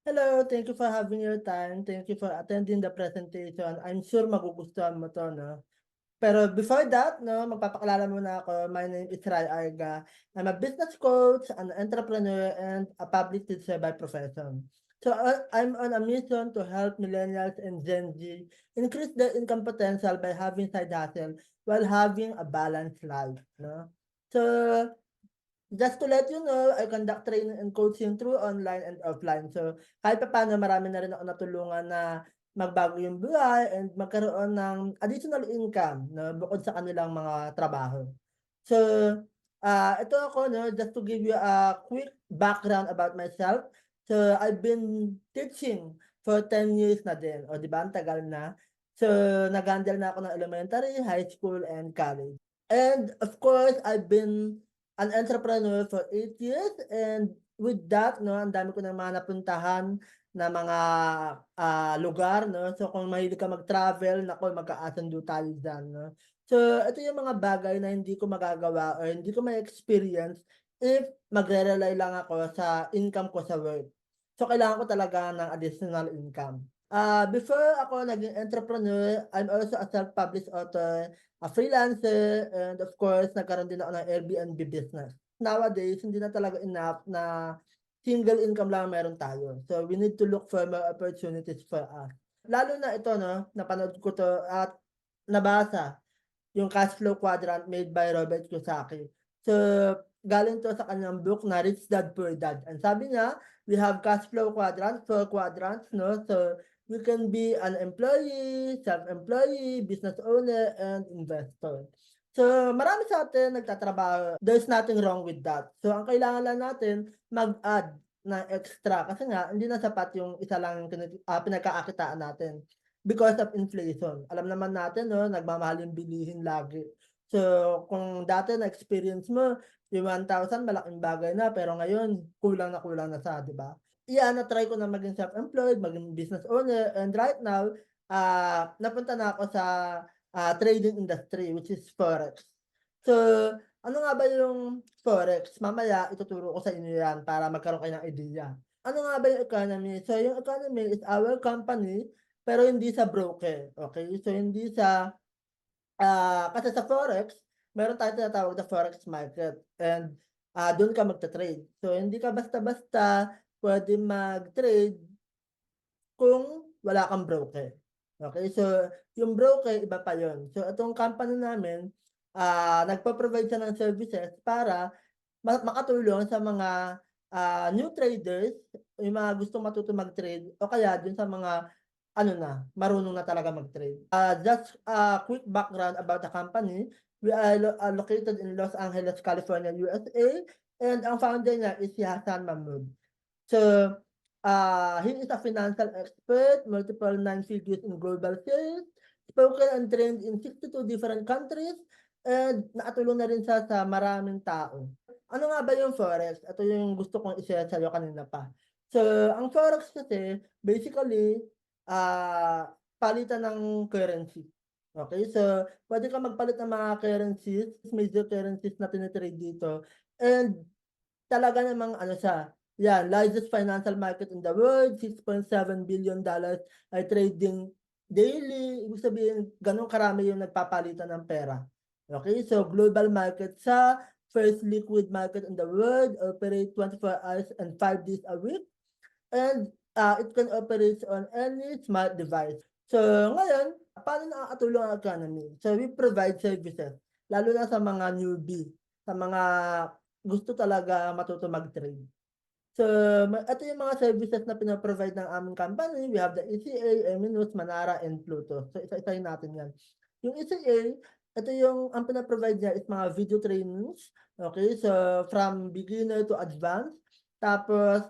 Hello, thank you for having your time. Thank you for attending the presentation. I'm sure magugustuhan mo 'to 'no. Pero before that 'no, magpapakilala muna ako. My name is Rai Arga. I'm a business coach, an entrepreneur, and a public teacher by profession. So, I'm on a mission to help millennials and Gen Z increase their income potential by having side hustle while having a balanced life 'no. So, just to let you know, I conduct training and coaching through online and offline. So, kahit papaano marami na rin ako natulungan na magbago yung buhay and magkaroon ng additional income 'no, bukod sa kanilang mga trabaho. So, ito ako 'no, just to give you a quick background about myself. So, I've been teaching for 10 years na din, o 'di ba ang tagal na. So, nag-handle na ako ng elementary, high school, and college. And of course, I've been an entrepreneur for 8 years and with that 'no, ang dami ko ng mga napuntahan na mga, lugar 'no. So kung mahilig ka mag-travel, naku magkakasundo tayo diyan 'no. So ito yung mga bagay na hindi ko magagawa or hindi ko ma-experience if magre-rely lang ako sa income ko sa work. So kailangan ko talaga ng additional income. Before ako naging entrepreneur, I'm also a self-published author, a freelancer, and of course nagkaroon din ako ng Airbnb business. Nowadays, hindi na talaga enough na single income lang meron tayo. So we need to look for more opportunities for us. Lalo na ito 'no, napanood ko 'to at nabasa yung Cash Flow Quadrant made by Robert Kiyosaki. So, galing 'to sa kanyang book na Rich Dad Poor Dad. Ang sabi niya, we have cash flow quadrant, 4 quadrants 'no. So, we can be an employee, self-employee, business owner, and investor. So, marami sa atin nagtatrabaho, there's nothing wrong with that. So, ang kailangan lang natin mag-add ng extra kasi nga hindi na sapat yung isa lang yung pinagkakakitaan natin because of inflation. Alam naman natin 'no, nagmamahal yung bilihin lagi. So, kung dati na-experience mo yung 1,000 malaking bagay na, pero ngayon kulang na sa 'di ba? Iyan, na-try ko na maging self-employed, maging business owner, and right now, napunta na ako sa, trading industry which is forex. So, ano nga ba yung forex? Mamaya ituturo ko sa inyo 'yan para magkaroon kayo ng idea. Ano nga ba yung economy? So, yung economy is our company pero hindi sa broker, okey? So, hindi sa, kasi sa forex meron tayong tinatawag na forex market and, dun ka magta-trade. So, hindi ka basta-basta puwedeng mag-trade kung wala kang broker, okey? So, yung broker iba pa yun. So, itong company namin, nagpo-provide siya ng services para makatulong sa mga, new traders, yung mga gustong matutong mag-trade o kaya dun sa mga ano na, marunong na talaga mag-trade. Just a quick background about the company. We are located in Los Angeles, California, USA, and ang founder niya is si Hassan Mahmoud. So, he is a financial expert, multiple nine figures in global sales, spoken and trained in 62 different countries, and nakatulong na rin siya sa maraming tao. Ano nga ba yung forex? Ito yung gusto kong i-share sa'yo kanina pa. So, ang forex kasi basically, palitan ng currency. Okay, so puwede kang magpalit ng mga currencies, major currencies na tine-trade dito and talaga namang ano siya, 'yan, largest financial market in the world, $6.7 billion ay trading daily. Ibig sabihin gano'n karami yung nagpapalitan ng pera. Okay, so global market siya, first liquid market in the world, operate 24 hours and 5 days a week, and, it can operate on any smart device. So ngayon, paano nakakatulong ang economy? So we provide services, lalo na sa mga newbie, sa mga gusto talaga matuto mag-trade. So, ito yung mga services na pino-provide ng aming company. We have the ECA, Eminus, Manara, and Pluto. So, isa-isahin natin 'yan. Yung ECA, ito yung ang pino-provide niya is mga video trainings, okay? So, from beginner to advanced. Tapos,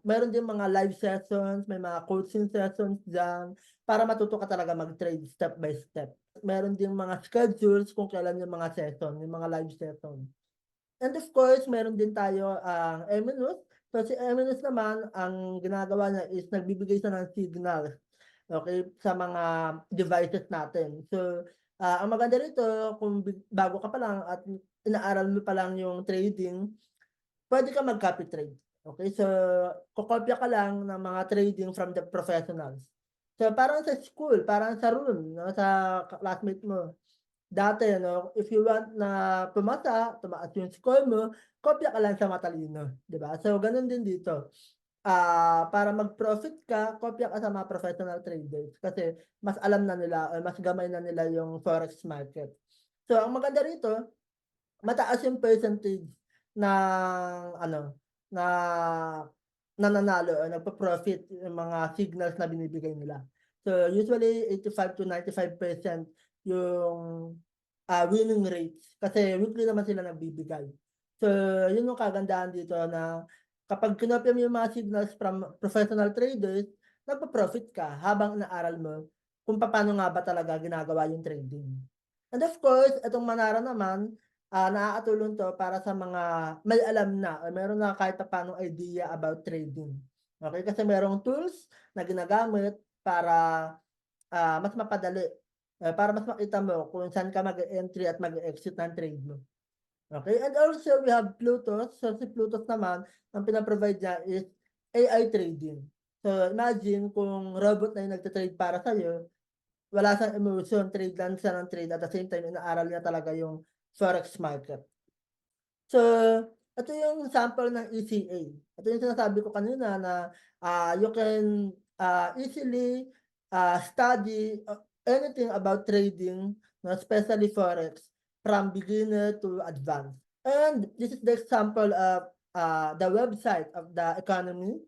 meron din mga live sessions, may mga coaching sessions diyan para matuto ka talaga mag-trade step by step. Meron ding mga schedules kung kailan yung mga session, yung mga live session. And of course, meron din tayo ang Eminus. So si Eminus naman, ang ginagawa niya is nagbibigay siya ng signal, okay, sa mga devices natin. So, ang maganda rito kung bago ka pa lang at inaaral mo pa lang yung trading, puwede kang mag-copy trade. Okay, so kokopya ka lang ng mga trading from the professionals. So parang sa school, parang sa room 'no, sa classmate mo. Dati ano, if you want na pumasa, tumaas yung score mo, kopya ka lang sa matalino, 'di ba? So gano'n din dito. Para mag-profit ka, kopya ka sa mga professional traders kasi mas alam na nila or mas gamay na nila yung forex market. So ang maganda rito, mataas yung percentage ng ano, na nananalo o nagpo-profit yung mga signals na binibigay nila. So usually 85 to 95% yung, winning rates kasi weekly naman sila nagbibigay. So yun yung kagandahan dito na kapag kinopya mo yung mga signals from professional traders, nagpo-profit ka habang inaaral mo kung papaano nga ba talaga ginagawa yung trading. And of course, itong Manara naman, nakakatulong 'to para sa mga may alam na o meron na kahit papaanong idea about trading. Okey, kasi merong tools na ginagamit para, mas mapadali, para mas makita mo kung saan ka mag-e-entry at mag-e-exit ng trade mo. Okey, and also we have Plutus. So si Plutus naman ang pino-provide niya is AI trading. So imagine kung robot na yung nagte-trade para sa'yo, wala siyang emotion, trade lang siya ng trade at the same time inaaral niya talaga yung forex market. So, ito yung sample ng ECA. Ito yung sinasabi ko kanina na, you can, easily, study, anything about trading, no, especially forex, from beginner to advanced. And this is the example of, the website of the economy.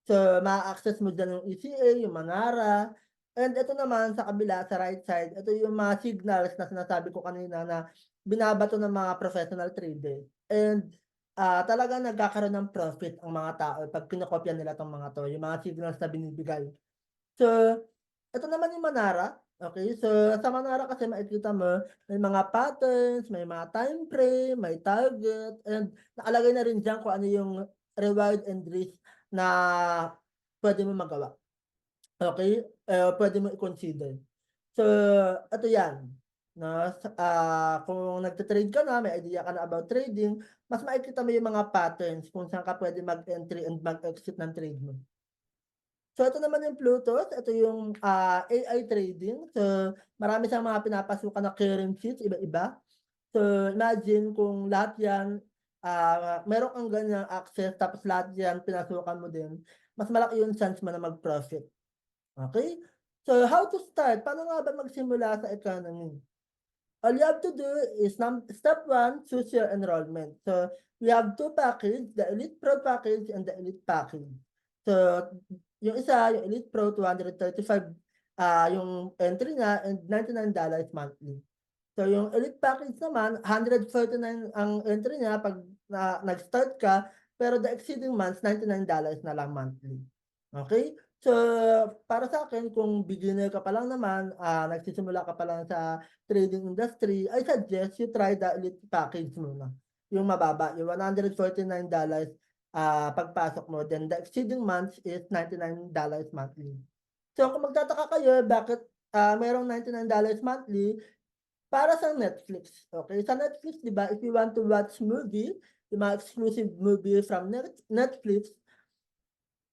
So, maa-access mo diyan yung ECA, yung Manara, and ito naman sa kabila, sa right side, ito yung mga signals na sinasabi ko kanina na binabato ng mga professional trader. And, talagang nagkakaroon ng profit ang mga tao 'pag kinokopya nila 'tong mga 'to, yung mga signals na binibigay. So, ito naman yung Manara, okey. So, sa Manara kasi makikita mo may mga patterns, may mga time frame, may target, and nakalagay na rin diyan kung ano yung reward and risk na puwede mong magawa, okey. Puwede mong i-consider. So, eto 'yan, 'no, kung nagte-trade ka na, may idea ka na about trading, mas makikita mo yung mga patterns kung saan ka puwede mag-entry and mag-exit ng trade mo. So, ito naman yung Plutus, ito yung, AI trading. So, marami siyang mga pinapasukan na currencies, iba-iba. So, imagine kung lahat 'yan, meron kang ganyang access tapos lahat 'yan pinasukan mo din, mas malaki yung chance mo na mag-profit, okey? So, how to start? Paano nga ba magsimula sa economy? All you have to do is step one, choose your enrollment. So we have two package, the Elite Pro package and the Elite package. So yung isa, yung Elite Pro, 235 yung entry niya and $99 monthly. So yung Elite package naman, 149 ang entry niya pag nag-start ka, pero the exceeding months, $99 na lang monthly. Okay. So, para sa akin kung beginner ka pa lang naman, nagsisimula ka pa lang sa trading industry, I suggest you try the Elite package muna, yung mababa, yung $149, pagpasok mo, then the exceeding months is $99 monthly. So kung magtataka kayo bakit, merong $99 monthly, para sa Netflix, okay? Sa Netflix 'di ba, if you want to watch movie, yung mga exclusive movie from Netflix,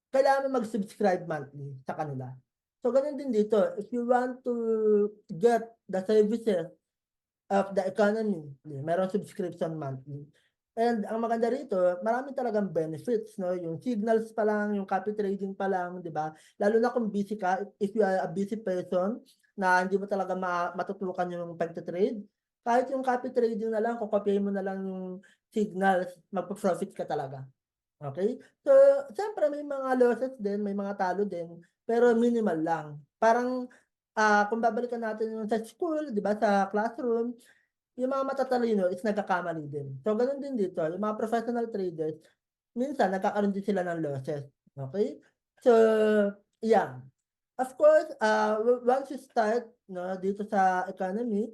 kailangan mo mag-subscribe monthly sa kanila. So gano'n din dito, if you want to get the services of the economy, merong subscription monthly. And ang maganda rito, marami talagang benefits 'no, yung signals pa lang, yung copy trading pa lang, 'di ba? Lalo na kung busy ka, if you are a busy person na hindi mo talaga matutukan yung pagte-trade, kahit yung copy trading na lang, kokopyahin mo na lang yung signals, magpo-profit ka talaga. Okey? So, siyempre may mga losses din, may mga talo din, pero minimal lang. Parang, kung babalikan natin yung sa school, 'di ba, sa classroom, yung mga matatalino is nagkakamali din. So, gano'n din dito, yung mga professional traders, minsan nagkakaroon din sila ng losses, okey? So, yeah. Of course, once you start 'no, dito sa economy,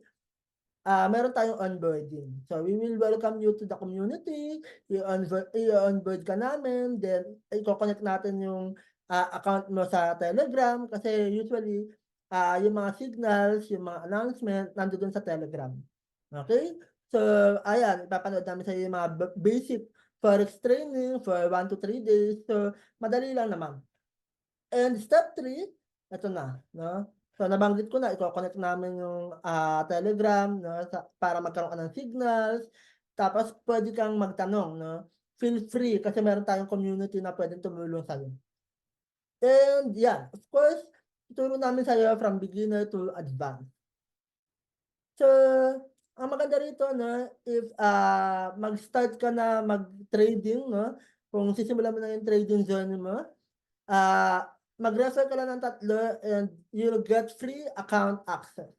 meron tayong onboarding. So, we will welcome you to the community, i-on-board ka namin, then iko-connect natin yung, account mo sa Telegram kasi usually, yung mga signals, yung mga announcement nandodo'n sa Telegram, okey? So, ayan ipapanood namin sa'yo yung mga basic forex training for 1 to 3 days. So, madali lang naman. And step 3, eto na, 'no. So, nabanggit ko na iko-connect namin yung, Telegram 'no, para magkaroon ka ng signals, tapos puwede kang magtanong 'no. Feel free kasi meron tayong community na puwedeng tumulong sa'yo. And yeah, of course, ituturo namin sa'yo from beginner to advanced. So, ang maganda rito 'no, if, mag-start ka na mag-trading 'no, kung sisimulan mo na yung trading journey mo, mag-refer ka lang ng 3 and you'll get free account access.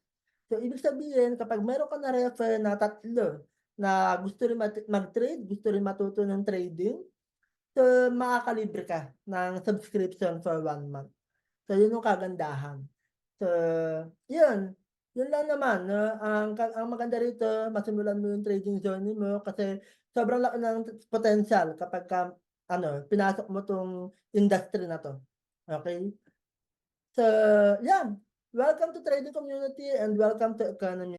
So, ibig sabihin kapag meron ka na-refer na 3 na gusto rin mag-trade, gusto rin matuto ng trading, so makakalibre ka ng subscription for 1 month. So, yun yung kagandahan. So, yun. Yun lang naman 'no, ang maganda rito masimulan mo yung trading journey mo kasi sobrang laki ng potensyal kapagka ano, pinasok mo 'tong industry na 'to, okey? So, yan. Welcome to trading community and welcome to economy.